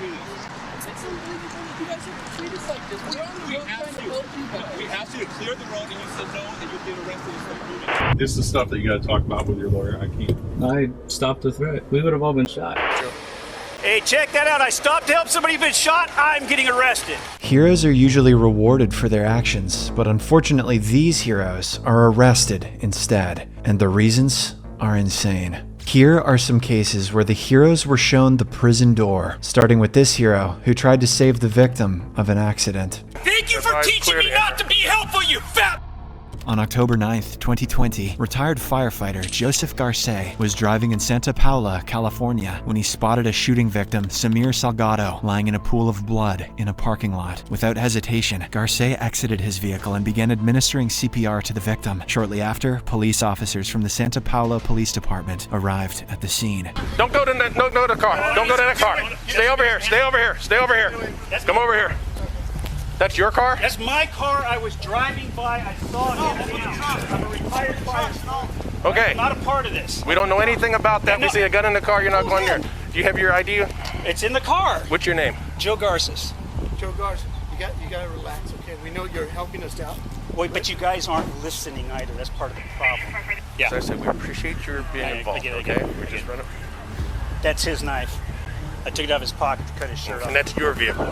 It's unbelievable that you guys have treated us like this. We're on the road trying to help you guys. We asked you to clear the road and you said no and you'll get arrested for doing it. This is the stuff that you got to talk about with your lawyer. I can't. I stopped the threat. We would have all been shot. Hey, check that out. I stopped to help somebody who's been shot. I'm getting arrested. Heroes are usually rewarded for their actions, but unfortunately these heroes are arrested instead, and the reasons are insane. Here are some cases where the heroes were shown the prison door, starting with this hero who tried to save the victim of an accident. Thank you for teaching me not to be helpful, you fat... On October 9th, 2020, retired firefighter Joseph Garce was driving in Santa Paula, California, when he spotted a shooting victim, Samir Salgado, lying in a pool of blood in a parking lot. Without hesitation, Garce exited his vehicle and began administering CPR to the victim. Shortly after, police officers from the Santa Paula Police Department arrived at the scene. Don't go to the car. Don't go to that car. Stay over here. Stay over here. Stay over here. Come over here. That's your car? That's my car. I was driving by. I saw it. I'm a retired firefighter. Okay. I'm not a part of this. We don't know anything about that. We see a gun in the car. You're not going there. Do you have your ID? It's in the car. What's your name? Joe Garces. Joe Garces, you got to relax, okay? We know you're helping us out. Wait, but you guys aren't listening either. That's part of the problem. Yeah. So I said we appreciate your being involved, okay? We're just running. That's his knife. I took it out of his pocket to cut his shirt off. And that's your vehicle?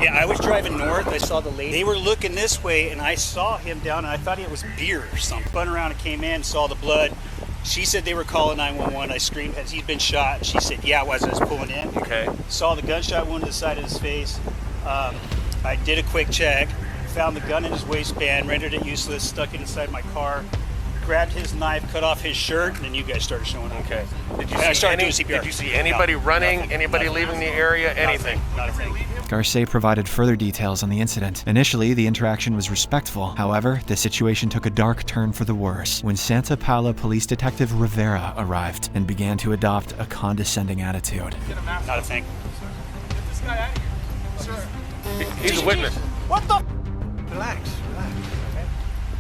Yeah, I was driving north. I saw the lady. They were looking this way, and I saw him down, and I thought it was beer or something. Spun around and came in, saw the blood. She said they were calling 911. I screamed, has he been shot? She said, yeah, as I was pulling in. Okay. Saw the gunshot wound to the side of his face. I did a quick check, found the gun in his waistband, rendered it useless, stuck it inside my car, grabbed his knife, cut off his shirt, and then you guys started showing up. Okay. Did you see CPR. anybody running, Nothing. anybody leaving the area, anything? Not a thing. Garce provided further details on the incident. Initially, the interaction was respectful. However, the situation took a dark turn for the worse when Santa Paula Police Detective Rivera arrived and began to adopt a condescending attitude. Not a thing. Get this guy out of here. Sir. He's a witness. What the? Relax.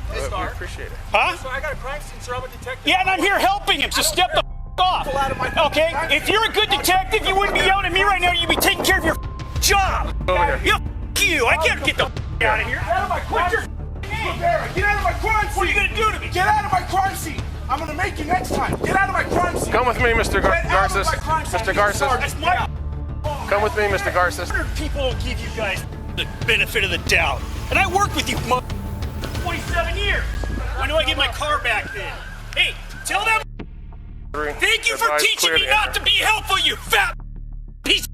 We appreciate it. Huh? So I got a crime scene, sir. I'm a detective. Yeah, and I'm here helping him, so step the off. Okay? If you're a good detective, you wouldn't be yelling at me right now. You'd be taking care of your job. Over here. Yeah, you. I can't get the out of here. Get out of my crime scene. Get out of my crime scene. What are you going to do to me? Get out of my crime scene. I'm going to make you next time. Get out of my crime scene. Come with me, Mr. Garces. Mr. Garces. That's my... Come with me, Mr. Garces. People will give you guys the benefit of the doubt. And I worked with you, 27 years. When do I get my car back then? Hey, tell them... Thank you for teaching me not to be helpful, you fat piece.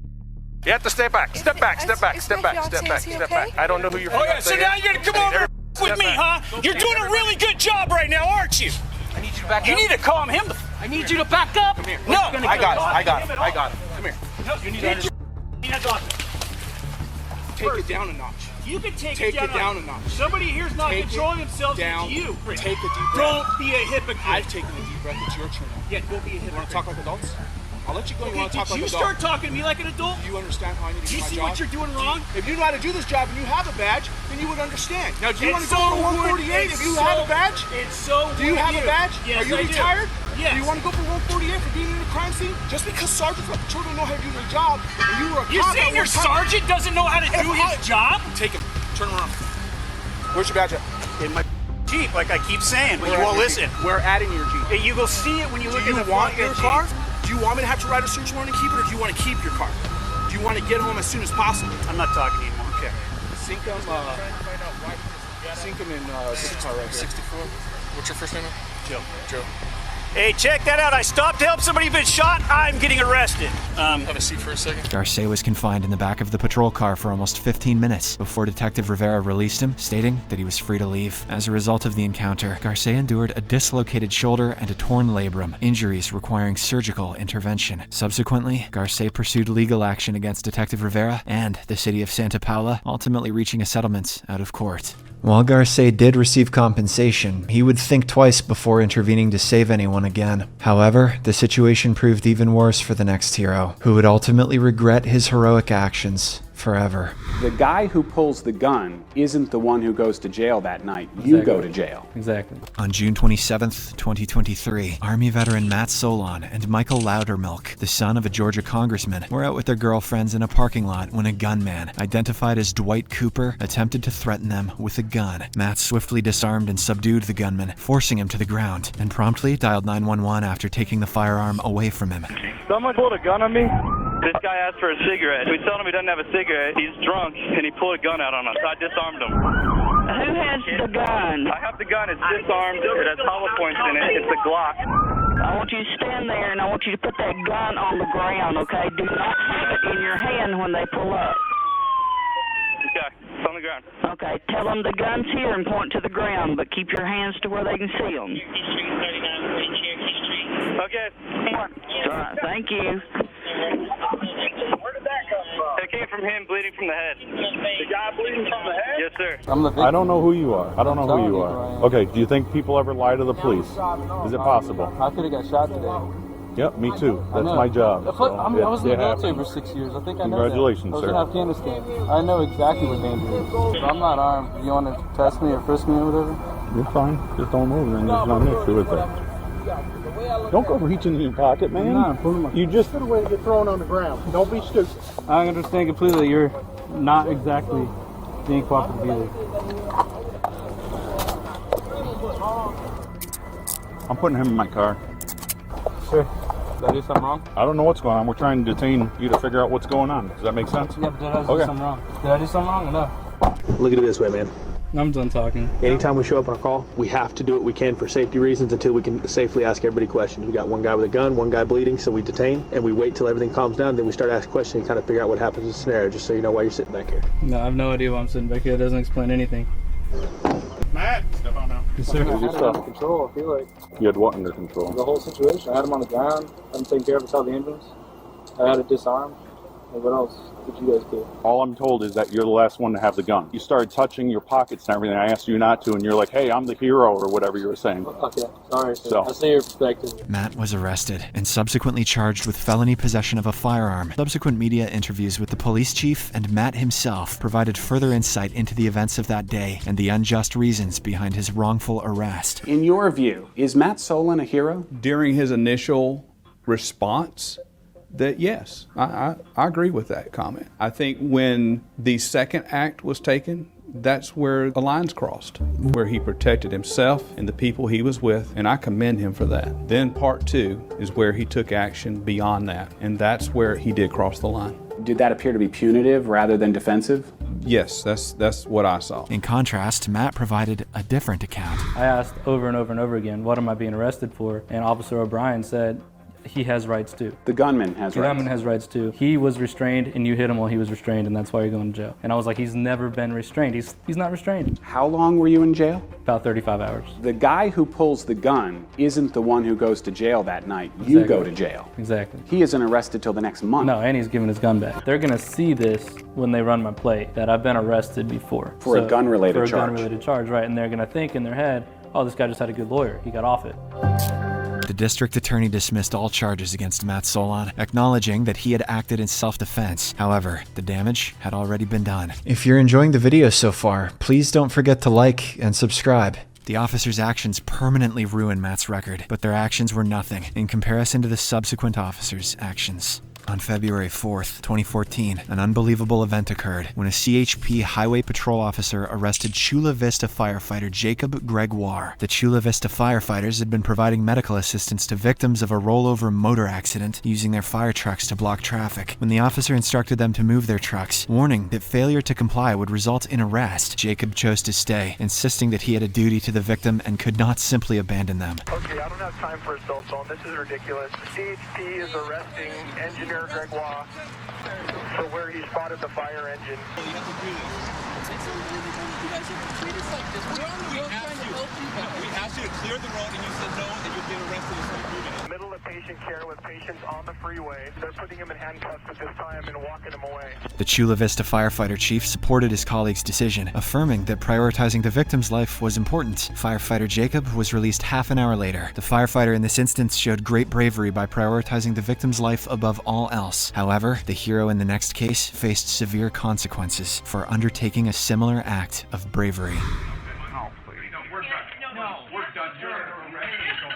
You have to step back. Step back. Step back. Step back. Step back. Step back. I don't know who you're. Oh yeah, so now you're gonna come over with me, huh? You're doing a really good job right now, aren't you? I need you to back up. You need to calm him. I need you to back up. Come here. No, I got it. Come here. No, you need to understand. Take it down a notch. You can take it it down a notch. Somebody here's not controlling themselves. Down. It's you. Take a deep breath. Don't be a hypocrite. I've taken a deep breath. It's your turn now. Yeah, don't be a hypocrite. You want to talk like adults? I'll let you go. You want to talk like you adults? start talking to me like an adult? Do you understand how I need to do Do you my see job? what you're doing wrong? If you know how to do this job and you have a badge, then you would understand. Now, do you want to It's go to so 148 if you have a badge? It's so Do you good have of a badge? Yes, Are you I retired? Do. Yes. Do you want to go for 148 for being in a crime scene? Just because sergeants of patrol don't know how to do their job, and you were a You're cop saying at your one time- sergeant doesn't know how to do his job? Take it. Turn around. Where's your badge at? In my Jeep, like I keep saying, but you Where won't at your listen. Jeep? Where at in your Jeep? Hey, you go see it when you look Do at you the want front your of the car? Jeep. Do you want me to have to write a search warrant and keep it, or do you want to keep your car? Do you want to get home as soon as possible? I'm not talking anymore. Okay. Sink them in this car right here. 64. What's your first name? Joe. Joe. Hey, check that out. I stopped to help somebody who's been shot. I'm getting arrested. Have a seat for a second. Garce was confined in the back of the patrol car for almost 15 minutes before Detective Rivera released him, stating that he was free to leave. As a result of the encounter, Garce endured a dislocated shoulder and a torn labrum, injuries requiring surgical intervention. Subsequently, Garce pursued legal action against Detective Rivera and the city of Santa Paula, ultimately reaching a settlement out of court. While Garce did receive compensation, he would think twice before intervening to save anyone again. However, the situation proved even worse for the next hero, who would ultimately regret his heroic actions forever. The guy who pulls the gun isn't the one who goes to jail that night. You go to jail. Exactly. On June 27th, 2023, Army veteran Matt Solon and Michael Loudermilk, the son of a Georgia congressman, were out with their girlfriends in a parking lot when a gunman, identified as Dwight Cooper, attempted to threaten them with a gun. Matt swiftly disarmed and subdued the gunman, forcing him to the ground, and promptly dialed 911 after taking the firearm away from him. Someone pulled a gun on me. This guy asked for a cigarette. We told him he doesn't have a cigarette. He's drunk, and he pulled a gun out on us. I disarmed him. Who has the gun? I have the gun. It's disarmed. It has hollow points in it. It's a Glock. I want you to stand there, and I want you to put that gun on the ground, okay? Do not have it in your hand when they pull up. Okay, it's on the ground. Okay, tell them the gun's here and point to the ground, but keep your hands to where they can see them. Okay. All right, thank you. Where did that come from? It came from him bleeding from the head. The guy bleeding from the head? Yes, sir. I don't know who you are. I don't know who you are. Okay, do you think people ever lie to the police? Is it possible? I could have got shot today. Yep, me too. That's my job. So, I was in the military for 6 years. I think I know that. Congratulations, I was sir. in Afghanistan. I know exactly what danger is. So I'm not armed. You want to test me or frisk me or whatever? You're fine. Just don't move, and there's no issue with that. Don't go reaching in your pocket, man. You just Get away to get thrown on the ground. Don't be stupid. I understand completely. You're not exactly being cooperative either. I'm putting him in my car. Sure. Did I do something wrong? I don't know what's going on. We're trying to detain you to figure out what's going on. Does that make sense? Yeah, but did I do something wrong? Did I do something wrong or no? Look at it this way, man. I'm done talking. Anytime we show up on a call, we have to do what we can for safety reasons until we can safely ask everybody questions. We got one guy with a gun, one guy bleeding, so we detain, and we wait till everything calms down, then we start asking questions and kind of figure out what happens in the scenario, just so you know why you're sitting back here. No, I have no idea why I'm sitting back here. It doesn't explain anything. Matt, step on now. Yes, sir. I had it under control, I feel like. You had what under control? The whole situation. I had him on the ground. I had him taken care of until the ambulance. I had it disarmed. And what else did you guys do? All I'm told is that you're the last one to have the gun. You started touching your pockets and everything. I asked you not to, and you're like, hey, I'm the hero, or whatever you were saying. Okay, sorry, sir. So. I see your perspective. Matt was arrested and subsequently charged with felony possession of a firearm. Subsequent media interviews with the police chief and Matt himself provided further insight into the events of that day and the unjust reasons behind his wrongful arrest. In your view, is Matt Solon a hero? During his initial response, that yes, I agree with that comment. I think when the second act was taken, that's where the lines crossed, where he protected himself and the people he was with, and I commend him for that. Then part two is where he took action beyond that, and that's where he did cross the line. Did that appear to be punitive rather than defensive? Yes, that's what I saw. In contrast, Matt provided a different account. I asked over and over and over again, what am I being arrested for? And Officer O'Brien said, he has rights too. The gunman has rights. The gunman has rights too. He was restrained and you hit him while he was restrained, and that's why you're going to jail. And I was like, he's never been restrained. He's not restrained. How long were you in jail? About 35 hours. The guy who pulls the gun isn't the one who goes to jail that night. You go to jail. Exactly. He isn't arrested till the next month. No, and he's giving his gun back. They're gonna see this when they run my plate, that I've been arrested before. For a gun-related charge. For a gun-related charge, right. And they're gonna think in their head, oh, this guy just had a good lawyer. He got off it. The district attorney dismissed all charges against Matt Solon, acknowledging that he had acted in self-defense. However, the damage had already been done. If you're enjoying the video so far, please don't forget to like and subscribe. The officer's actions permanently ruined Matt's record, but their actions were nothing in comparison to the subsequent officer's actions. On February 4th, 2014, an unbelievable event occurred when a CHP Highway Patrol officer arrested Chula Vista firefighter Jacob Gregoire. The Chula Vista firefighters had been providing medical assistance to victims of a rollover motor accident using their fire trucks to block traffic. When the officer instructed them to move their trucks, warning that failure to comply would result in arrest, Jacob chose to stay, insisting that he had a duty to the victim and could not simply abandon them. Okay, I don't have time for assault zone. This is ridiculous. CHP is arresting Engineer Gregoire for where he spotted the fire engine. We asked you to clear the road, and you said no, and you'd get arrested if you moving it. Middle of patient care with patients on the freeway. They're putting him in handcuffs at this time and walking him away. The Chula Vista firefighter chief supported his colleague's decision, affirming that prioritizing the victim's life was important. Firefighter Jacob was released half an hour later. The firefighter in this instance showed great bravery by prioritizing the victim's life above all else. However, the hero in the next case faced severe consequences for undertaking a similar act of bravery.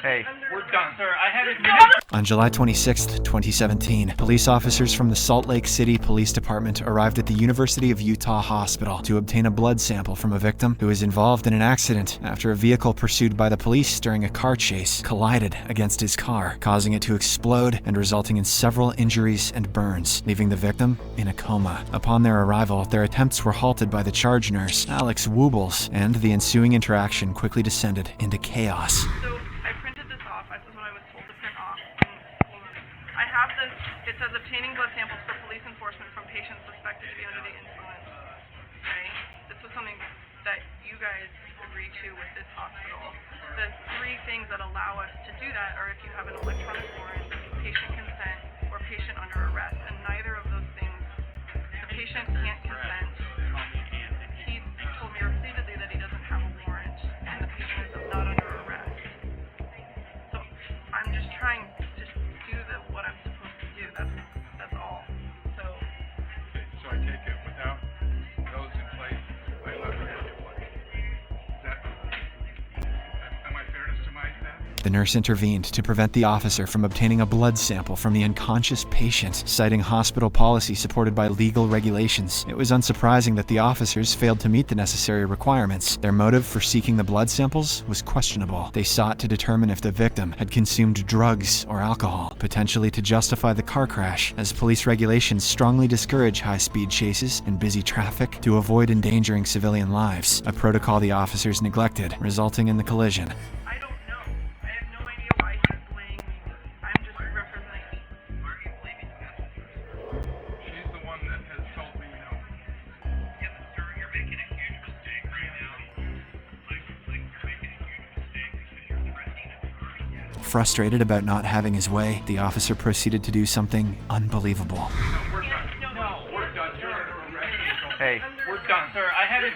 Hey, we're done, sir. I had it. On July 26, 2017, police officers from the Salt Lake City Police Department arrived at the University of Utah Hospital to obtain a blood sample from a victim who was involved in an accident after a vehicle pursued by the police during a car chase collided against his car, causing it to explode and resulting in several injuries and burns, leaving the victim in a coma. Upon their arrival, their attempts were halted by the charge nurse, Alex Woobles, and the ensuing interaction quickly descended into chaos. It says obtaining blood samples for police enforcement from patients suspected to be under the influence. Okay? This was something that you guys agreed to with this hospital. The three things that allow us to do that are if you have an electronic warrant, patient consent, or patient under arrest. And neither of those things, the patient can't consent. He told me repeatedly that he doesn't have a warrant, and the patient is not under arrest. So I'm just trying to do what I'm supposed to do. That's all. So I take it without those in place, I let her get one. Am I fair to surmise that? The nurse intervened to prevent the officer from obtaining a blood sample from the unconscious patient, citing hospital policy supported by legal regulations. It was unsurprising that the officers failed to meet the necessary requirements. Their motive for seeking the blood samples was questionable. They sought to determine if the victim had consumed drugs or alcohol, potentially to justify the car crash, as police regulations strongly discourage high-speed chases and busy traffic to avoid endangering civilian lives, a protocol the officers neglected, resulting in the collision. Frustrated about not having his way, the officer proceeded to do something unbelievable. Hey, we're done, sir. I had it.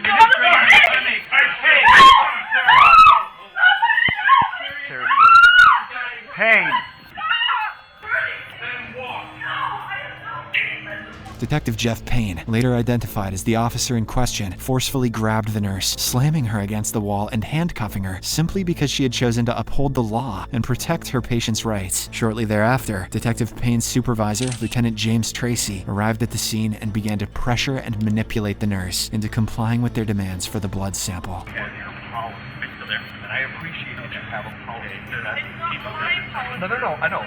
Seriously. Pain. Detective Jeff Payne, later identified as the officer in question, forcefully grabbed the nurse, slamming her against the wall and handcuffing her simply because she had chosen to uphold the law and protect her patient's rights. Shortly thereafter, Detective Payne's supervisor, Lieutenant James Tracy, arrived at the scene and began to pressure and manipulate the nurse into complying with their demands for the blood sample. I appreciate that you have a policy. No, I know.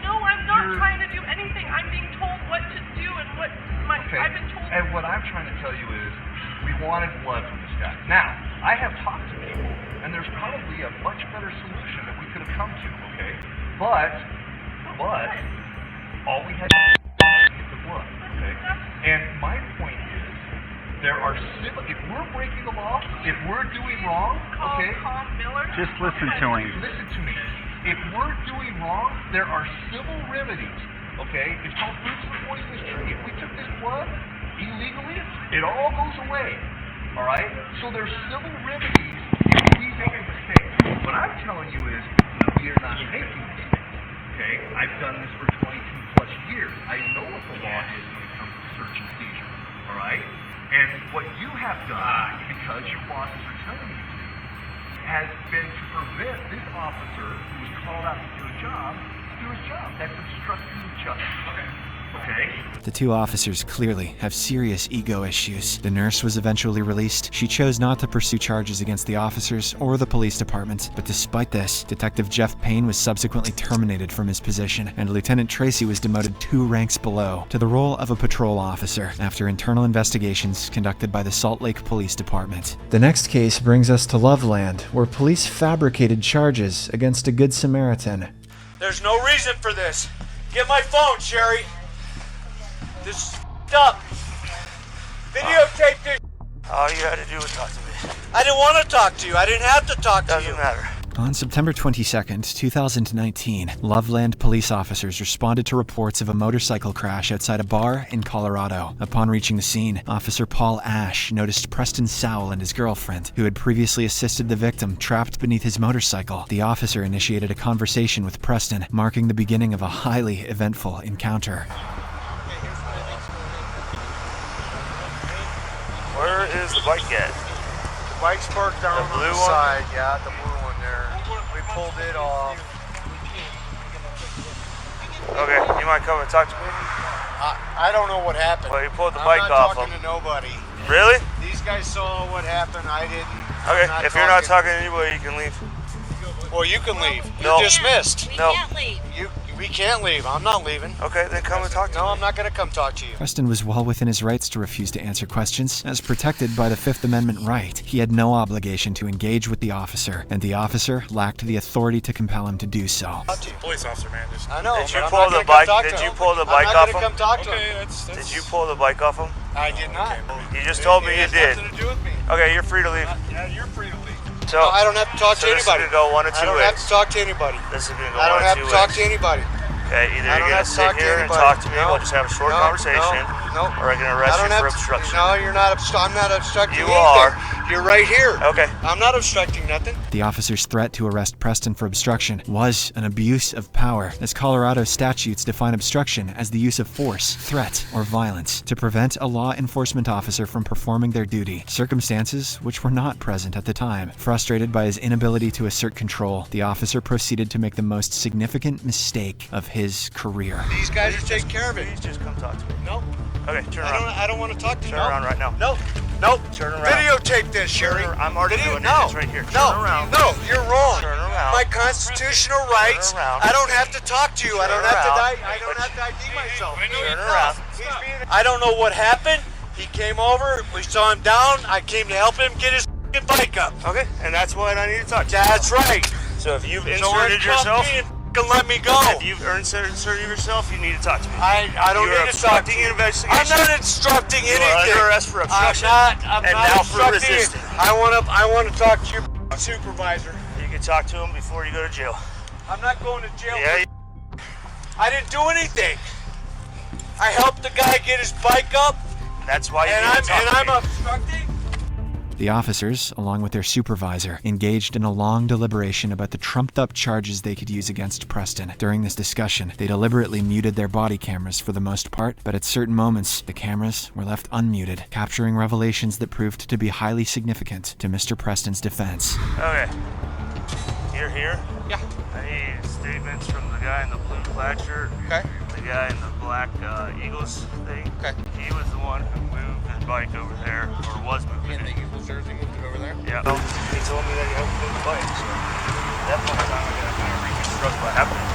No, I'm not trying to do anything. I'm being told what to do and what I've been told. And what I'm trying to tell you is, we wanted blood from this guy. Now, I have talked to people, and there's probably a much better solution that we could have come to, okay? But, all we had to do was get the blood, okay? And my point is, there are if we're breaking the law, if we're doing wrong, okay? Just listen to him. Listen to me. If we're doing wrong, there are civil remedies, okay? It's called fruits of the poisonous tree. If we took this blood illegally, it all goes away, all right? So there's civil remedies if we make a mistake. What I'm telling you is, we are not making mistakes, okay? I've done this for 22 plus years. I know what the law is when it comes to search and seizure, all right? And what you have done, because your bosses are telling you to, has been to prevent this officer who was called out to do a job, to do his job. That's obstructing justice. Okay? The two officers clearly have serious ego issues. The nurse was eventually released. She chose not to pursue charges against the officers or the police department, but despite this, Detective Jeff Payne was subsequently terminated from his position, and Lieutenant Tracy was demoted 2 ranks below to the role of a patrol officer after internal investigations conducted by the Salt Lake Police Department. The next case brings us to Loveland, where police fabricated charges against a Good Samaritan. There's no reason for this. Get my phone, Sherry. This is up. Videotape this. All you had to do was talk to me. I didn't want to talk to you. I didn't have to talk to you. Doesn't matter. On September 22nd, 2019, Loveland police officers responded to reports of a motorcycle crash outside a bar in Colorado. Upon reaching the scene, Officer Paul Ash noticed Preston Sowell and his girlfriend, who had previously assisted the victim, trapped beneath his motorcycle. The officer initiated a conversation with Preston, marking the beginning of a highly eventful encounter. Where is the bike at? The bike's parked down the blue on the side. Yeah, the blue one there. We pulled it off. Okay, you mind coming and talk to me? I don't know what happened. Well, you pulled the bike I'm off not talking him. to nobody. Really? These guys saw what happened. I didn't. Okay, if you're not talking to anybody, you can leave. Well, you can leave. No. You're dismissed. No. We can't leave. I'm not leaving. Okay, then come and talk to me. No, I'm not going to come talk to you. Preston was well within his rights to refuse to answer questions, as protected by the Fifth Amendment right. He had no obligation to engage with the officer, and the officer lacked the authority to compel him to do so. Police officer, man. I know. Did you pull the bike? Did you pull the bike off him? I'm not going to come talk to him. Did you pull the bike off him? I did not. You just told me you did. It has nothing to do with me. Okay, you're free to leave. Yeah, you're free to leave. So No, I don't have to talk to this anybody. is gonna go one of two I don't ways. have to talk to anybody. This is gonna go I don't one have of to two talk ways. to anybody. Okay, either I you're don't gonna have to sit talk to here and anybody. talk to me, No, we'll just have a short no, conversation, no. or I can arrest you for have to- obstruction. No, you're not. I'm not obstructing You anything. are. You're right here. Okay. I'm not obstructing nothing. The officer's threat to arrest Preston for obstruction was an abuse of power, as Colorado statutes define obstruction as the use of force, threat, or violence to prevent a law enforcement officer from performing their duty, circumstances which were not present at the time. Frustrated by his inability to assert control, the officer proceeded to make the most significant mistake of his career. These guys are taking care of it. Please just come talk to me. No. Okay, turn around. I don't want to talk to you. Turn around right now. No. No. Turn around. Videotape this, Sherry. I'm already doing no. this right here. Turn No. around. No, you're wrong. Turn around. My constitutional rights. around. I don't have to talk to you. I don't Turn have to. around. I don't have to ID myself. Turn around. I don't know what happened. He came over. We saw him down. I came to help him get his bike up. Okay, and that's what I need to talk to you. That's right. So if you've So inserted yourself, let me go. if you've inserted yourself, you need to talk to me. I don't You're need to talk to obstructing you. an investigation. I'm not obstructing You anything. are under arrest for obstruction. I'm and not now for obstructing it. resisting. I want to talk to your supervisor. You can talk to him before you go to jail. I'm not going to jail. Yeah. I didn't do anything. I helped the guy get his bike up. That's why you and need to talk to I'm me. obstructing. The officers, along with their supervisor, engaged in a long deliberation about the trumped-up charges they could use against Preston. During this discussion, they deliberately muted their body cameras for the most part, but at certain moments, the cameras were left unmuted, capturing revelations that proved to be highly significant to Mr. Preston's defense. Okay. You're here? Yeah. I need statements from the guy in the blue plaid shirt. Okay. The guy in the black Eagles thing. Okay. He was the one who moved his bike over there, or was moving it. Eagles jersey moved it over there? Yeah. So he told me that he helped move the bike. So at that point in time, I gotta kind of reconstruct what happened.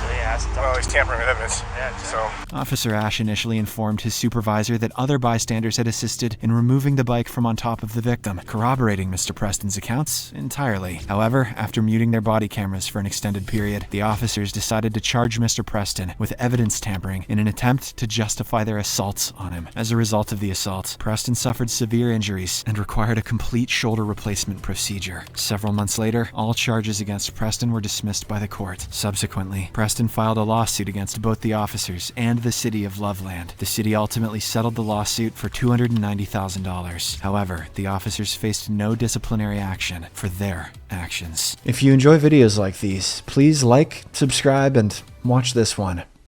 So yeah, it's Well, he's tampering with evidence. Yeah, exactly. Officer Ash initially informed his supervisor that other bystanders had assisted in removing the bike from on top of the victim, corroborating Mr. Preston's accounts entirely. However, after muting their body cameras for an extended period, the officers decided to charge Mr. Preston with evidence tampering in an attempt to justify their assaults on him. As a result of the assault, Preston suffered severe injuries and required a complete shoulder replacement procedure. Several months later, all charges against Preston were dismissed by the court. Subsequently, Preston filed a lawsuit against both the officers and the city of Loveland. The city ultimately settled the lawsuit for $290,000. However, the officers faced no disciplinary action for their actions. If you enjoy videos like these, please like, subscribe, and watch this one.